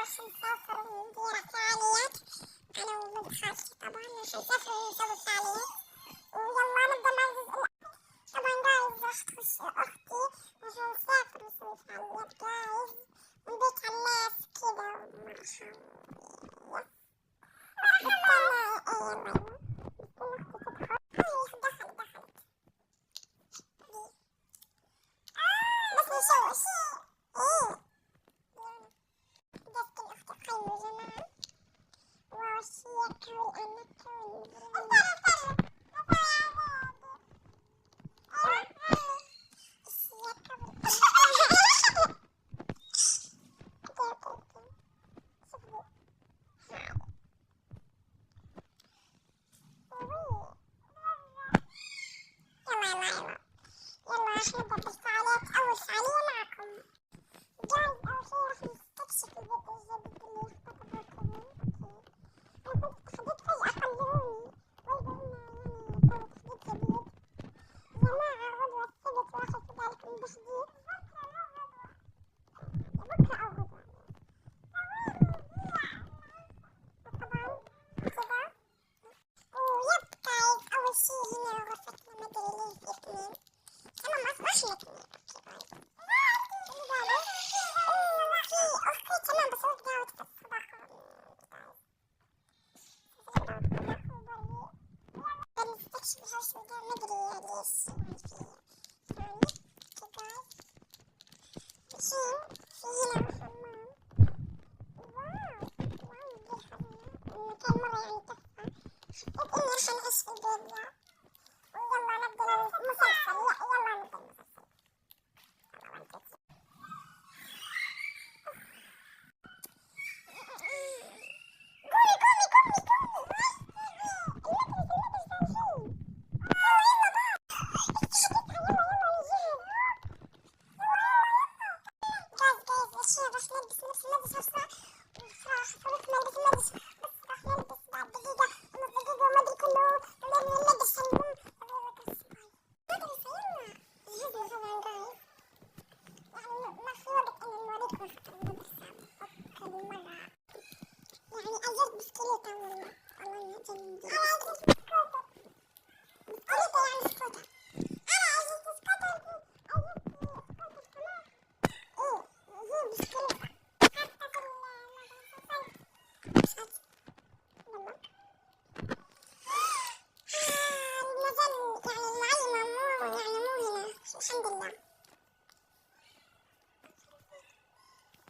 راح نسافر ندير فعاليات أنا وولد خالتي. طبعا راح نسافر ونسوي فعاليات، ويلا نبدأ مع الجزء الأول. طبعا جايز راح تخش أختي، راح نسافر ونسوي فعاليات جايز، ونبيك على الناس كذا ومعها. يلا نستنى. أيوة نستنى أختي تدخل. دخلت بس نشوش. إيه جسكن أختي قيمة جماعة. ووشيك والأنا كون يلا راح نبدأ بالفعاليات. أول فعالية معكم جايز. أول شي راح نستكشف البيت الجديد اللي اختطفوه كذا. أنا كنت تخديت فجأة قلعوني، وإذا إنه يعني كان تخديد جديد. جماعة غدوة السبت واحد كذلك من تخديد بكرة أو غدوة. طبعا كذا. ويبقى أول شي هنا غرفتنا مدري ليه في اثنين. تمام أصبحنا اثنين. أختي تمام بس وقت داوت الصداقة. نستكشف الهوس مدري ليش يعني كذا. في هنا حمام. واو المكان مرة يعني تحفة. حسيت إني راح نعيش في البيت ذا. ويلا نبدأ المسلسل. يلا نبدأ المسلسل. جايز راح نلبس نفس الملبس.